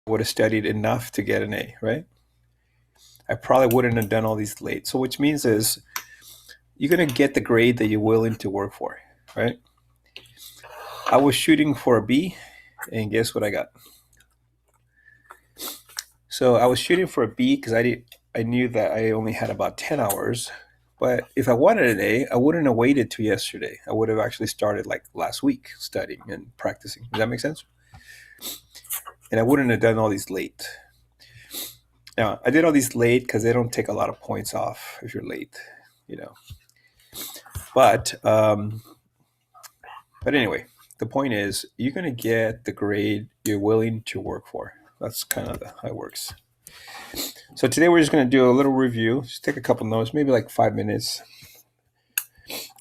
would have studied enough to get an A, right? I probably wouldn't have done all these late. So which means is you're going to get the grade that you're willing to work for, right? I was shooting for a B, and guess what I got? So I was shooting for a B because I knew that I only had about 10 hours. But if I wanted an A, I wouldn't have waited till yesterday. I would have actually started like last week studying and practicing. Does that make sense? And I wouldn't have done all these late. Now, I did all these late because they don't take a lot of points off if you're late, you know. But anyway, the point is you're going to get the grade you're willing to work for. That's kind of how it works. So today we're just going to do a little review. Just take a couple notes, maybe like 5 minutes.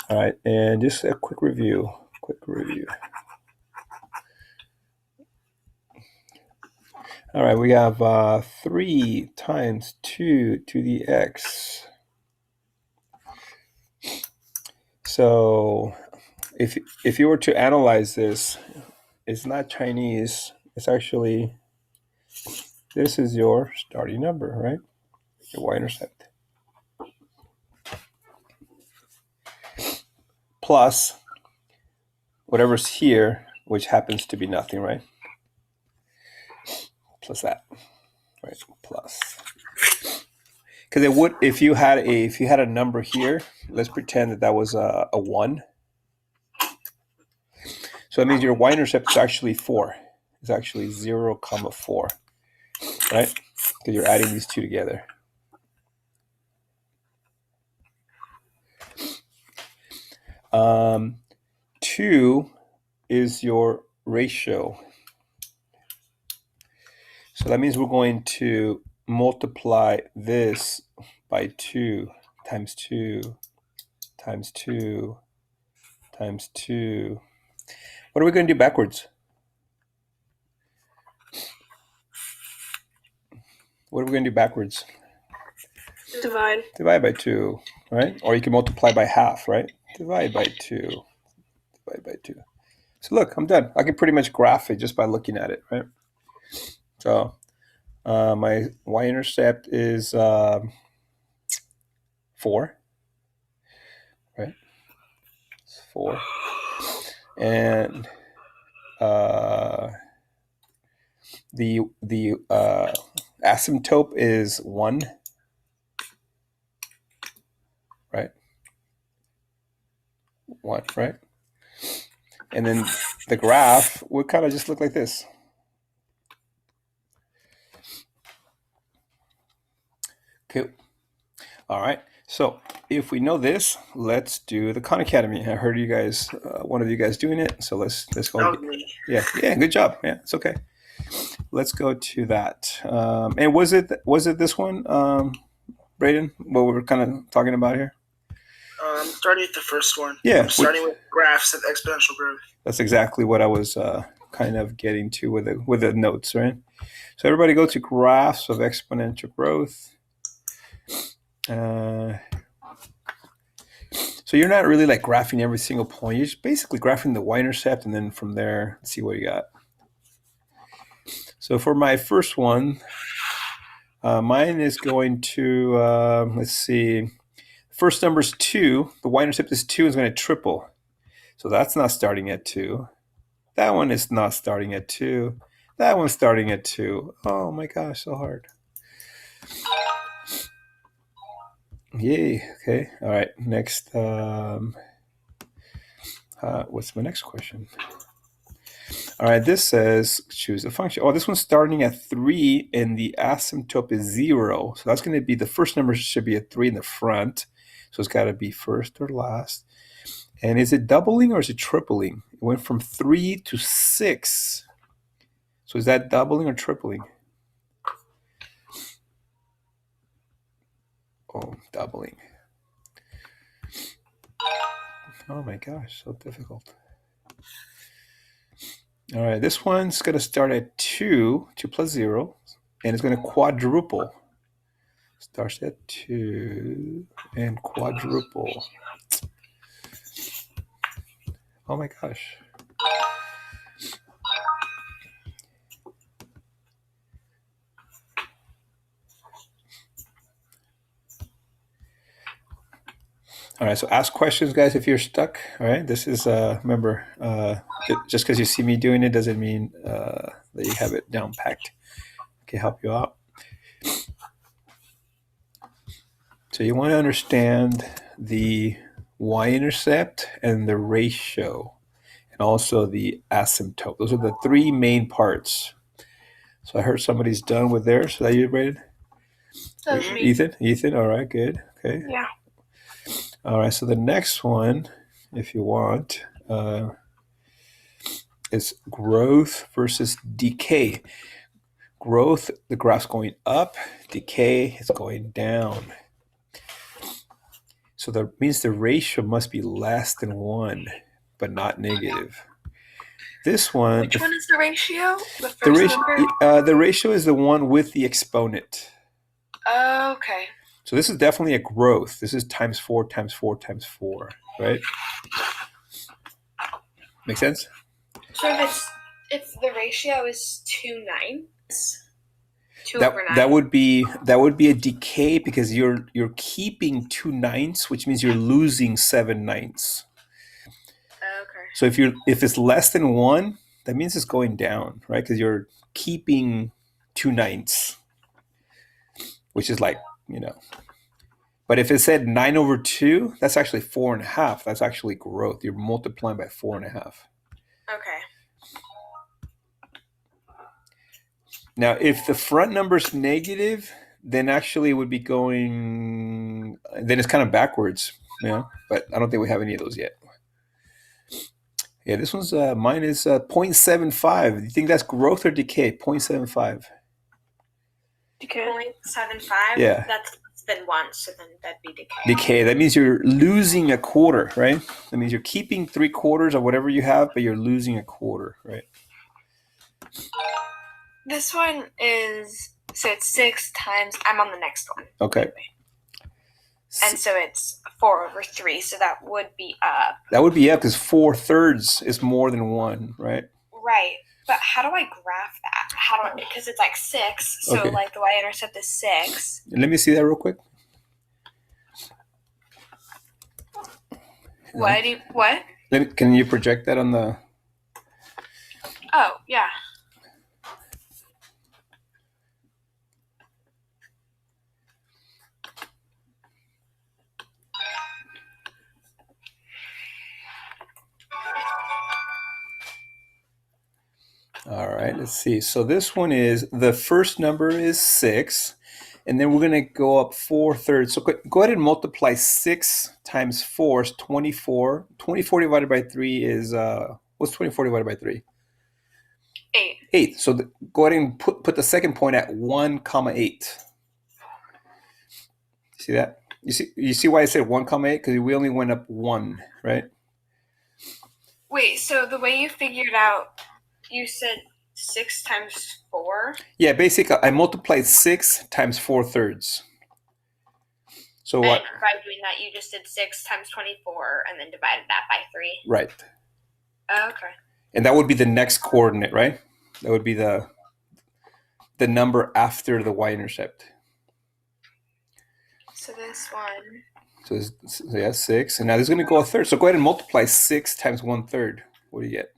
All right, and just a quick review. All right, we have 3 times 2 to the x. So if you were to analyze this, it's not Chinese. It's actually, this is your starting number, right? Your y-intercept. Plus whatever's here, which happens to be nothing, right? Plus that, right? Plus. Because it would, if you had a number here, let's pretend that was a 1. So that means your y-intercept is actually 4. It's actually 0, 4, right? Because you're adding these two together. Um, 2 is your ratio. So that means we're going to multiply this by 2 times 2 times 2 times 2. What are we going to do backwards? What are we going to do backwards? Divide. Divide by 2, right? Or you can multiply by half, right? Divide by 2. Divide by 2. So look, I'm done. I can pretty much graph it just by looking at it, right? So my y-intercept is 4, right? It's 4. And the asymptote is 1, right? 1, right? And then the graph would kind of just look like this. Okay. All right. So if we know this, let's do the Khan Academy. I heard you guys, one of you guys doing it. So let's go. Yeah. Good job. Yeah, it's okay. Let's go to that. And was it this one, Braden? What we were kind of talking about here? Starting with the first one. Yeah. I'm starting with graphs of exponential growth. That's exactly what I was kind of getting to with the notes, right? So everybody go to graphs of exponential growth. So you're not really like graphing every single point. You're just basically graphing the y-intercept, and then from there, see what you got. So for my first one, mine is going to, let's see, first number is 2. The y-intercept is 2, is going to triple. So that's not starting at 2. That one is not starting at 2. That one's starting at 2. Oh my gosh, so hard. Yay. Okay. All right. Next. What's my next question? All right. This says choose a function. Oh, this one's starting at 3, and the asymptote is 0. So that's going to be, the first number should be a 3 in the front. So it's got to be first or last. And is it doubling or is it tripling? It went from 3 to 6. So is that doubling or tripling? Oh, doubling. Oh my gosh, so difficult. All right, this one's going to start at 2 plus 0, and it's going to quadruple. Starts at 2 and quadruple. Oh my gosh. All right, so ask questions, guys, if you're stuck. All right, this is remember, just because you see me doing it doesn't mean that you have it down packed. I can help you out. So you want to understand the y-intercept and the ratio, and also the asymptote. Those are the three main parts. So I heard somebody's done with theirs. So that you ready? That was me. Ethan. All right, good. Okay. Yeah. All right. So the next one, if you want, is growth versus decay. Growth, the graph's going up. Decay is going down. So that means the ratio must be less than 1, but not negative. This one. Which one is the ratio? The first The ratio, number? the ratio is the one with the exponent. Okay. So this is definitely a growth. This is times 4 times 4 times 4, right? Make sense? So if the ratio is 2 9ths, 2 That, over 9. that would be a decay because you're keeping 2 9ths, which means you're losing 7 9ths. Okay. So if it's less than 1, that means it's going down, right? Because you're keeping 2 9ths, which is like, But if it said 9 over 2, that's actually 4.5. That's actually growth. You're multiplying by 4.5. Okay. Now, if the front number's negative, then actually it would be going. Then it's kind of backwards, But I don't think we have any of those yet. Yeah, this one's mine is 0.75. Do you think that's growth or decay? 0.75. Decay. 0.75? Yeah. That's less than 1, so then that'd be decay. Decay. That means you're losing a quarter, right? That means you're keeping 3/4 of whatever you have, but you're losing a quarter, right? This one is, so it's 6 times, I'm on the next one. Okay. And so it's 4 over 3, so that would be up. That would be up because 4/3 is more than 1, right? Right. But how do I graph that? Because it's like 6, so Okay. like the y-intercept is 6. Let me see that real quick. What? Can you project that on the? Oh, yeah. All right, let's see. So this one is, the first number is 6, and then we're going to go up 4/3. So go ahead and multiply 6 times 4 is 24. 24 divided by 3 is, what's 24 divided by 3? 8. 8. So go ahead and put the second point at 1, 8. See that? You see why I said 1, 8? Because we only went up 1, right? Wait, so the way you figured out, you said 6 times 4? Yeah, basically I multiplied 6 times 4/3. So what? And by doing that, you just did 6 times 24 and then divided that by 3. Right. Oh, okay. And that would be the next coordinate, right? That would be the number after the y-intercept. So this one. So yeah, 6. And now this is going to go a third. So go ahead and multiply 6 times 1/3. What do you get?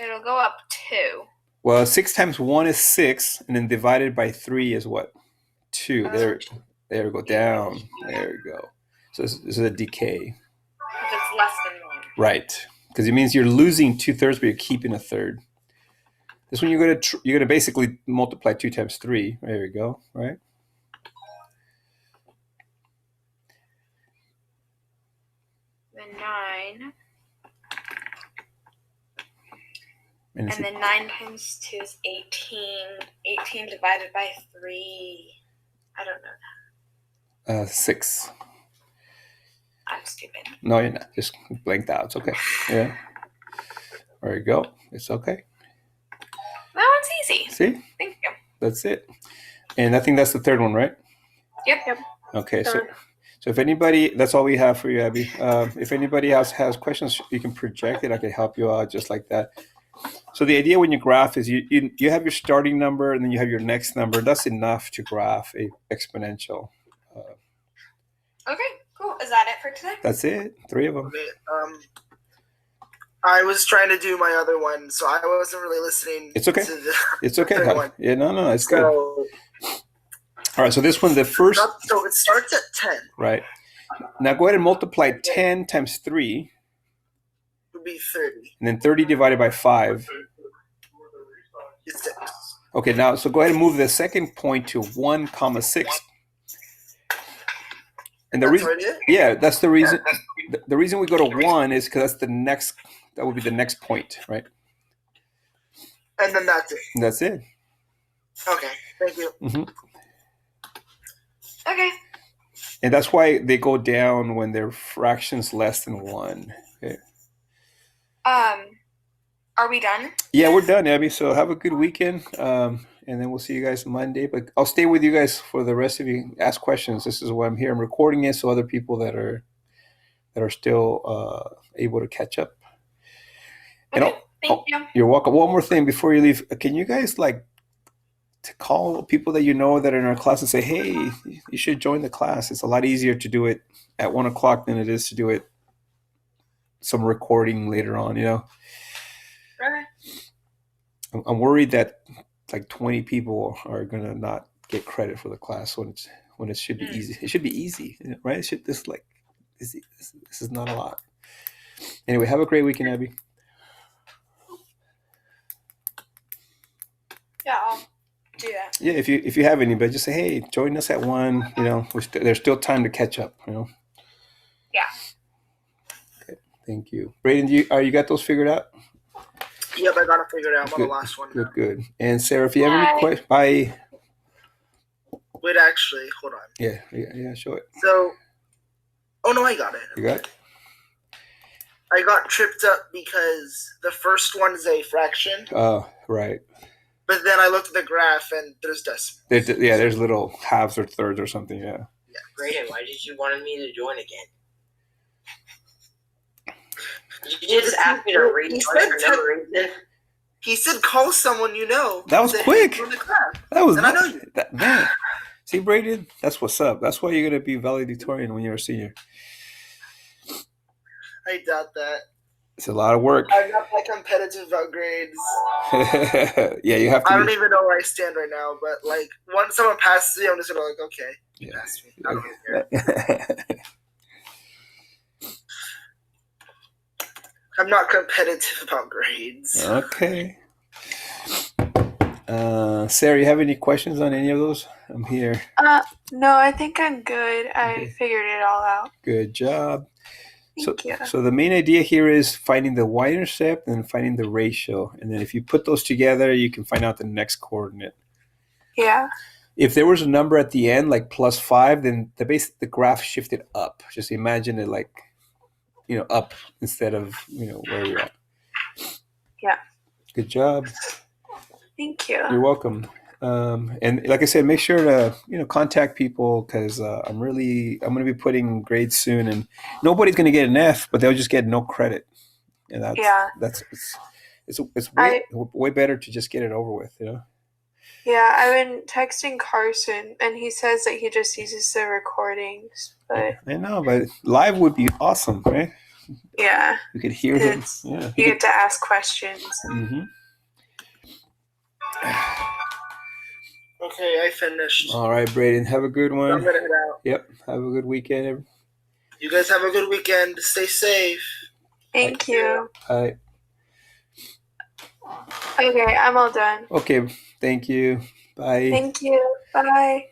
It'll go up 2. Well, 6 times 1 is 6, and then divided by 3 is what? 2. There we go, down. There we go. So this is a decay. If it's less than 1. Right. Because it means you're losing 2/3, but you're keeping a third. This one you're gonna basically multiply 2 times 3. There you go, right? Then 9. And then 9 times 2 is 18. 18 divided by 3. I don't know that. 6. I'm stupid. No, you're not. Just blanked out. It's okay. Yeah. There you go. It's okay. That one's easy. See? Thank you. That's it. And I think that's the third one, right? Yep. Okay. So if anybody, that's all we have for you, Abby. If anybody else has questions, you can project it. I can help you out just like that. So the idea when you graph is you have your starting number and then you have your next number. That's enough to graph a exponential. Okay, Cool. Is that it for today? That's it. 3 of them. Okay. I was trying to do my other one, so I wasn't really listening. It's okay. To the It's okay. third one. Yeah, no, it's good. So, All right, so this one's the first. so it starts at 10. Right. Now go ahead and multiply 10 times 3, Would be 30. and then 30 divided by 5. It's 6. Okay, now so go ahead and move the second point to 1 comma 6. And the That's reason, already it? yeah, that's the reason. The reason we go to 1 is because that's the next. That would be the next point, right? And then that's it. And that's it. Okay, thank you. Okay. And that's why they go down when they're fractions less than 1. Okay. Are we done? Yeah, we're done, Abby. So have a good weekend. And then we'll see you guys Monday. But I'll stay with you guys for the rest of you. Ask questions. This is why I'm here. I'm recording it so other people that are still able to catch up. Okay. And Thank you. you're welcome. One more thing before you leave. Can you guys to call people that you know that are in our class and say, hey, you should join the class. It's a lot easier to do it at 1 o'clock than it is to do it some recording later on, Okay. I'm worried that like 20 people are gonna not get credit for the class when it should be easy. It should be easy, right? It should this is not a lot. Anyway, have a great weekend, Abby. Yeah, I'll do that. Yeah, if you have any, but just say, hey, join us at 1. There's still time to catch up. Yeah. Okay, thank you, Braden. You got those figured out? Yep, I got it figured out. I'm on Good. the last one. Good. And Sarah, if you have any questions, bye. Wait, actually, hold on. Yeah, show it. So, oh no, I got it. You got it? I got tripped up because the first one is a fraction, Oh, right. but then I looked at the graph and there's decimals. There's little halves or thirds or something. Yeah. Brayden, why did you want me to join again? Did you just ask me to read He for said no reason? He said call someone you know. That was Say, quick. "Hey, join the class." That was And I know you. man. See, Braden, that's what's up. That's why you're gonna be valedictorian when you're a senior. I doubt that. It's a lot of work. I'm not that competitive about grades. Yeah, you have I to. don't even know where I stand right now, but like once someone passes me, I'm just gonna okay, you Yeah. passed me. I don't even care. I'm not competitive about grades. Okay. Sarah, you have any questions on any of those? I'm here. No, I think I'm good. I Okay. figured it all out. Good job. Thank you. So the main idea here is finding the y-intercept and finding the ratio. And then if you put those together, you can find out the next coordinate. Yeah. If there was a number at the end, like +5, then the graph shifted up. Just imagine it like, up instead of, where you're at. Yeah. Good job. Thank you. You're welcome. And like I said, make sure to contact people because I'm going to be putting grades soon, and nobody's going to get an F, but they'll just get no credit. And it's way better to just get it over with, Yeah, I've been texting Carson, and he says that he just uses the recordings, but I know, but live would be awesome, right? yeah, You could hear them. It's- Yeah. you get to ask questions. Mm-hmm. Okay, I finished. All right, Braden, have a good I'm one. gonna head out. Yep, have a good weekend. You guys have a good weekend. Stay safe. Thank you. Bye. Okay, I'm all done. Okay, thank you. Bye. Thank you. Bye.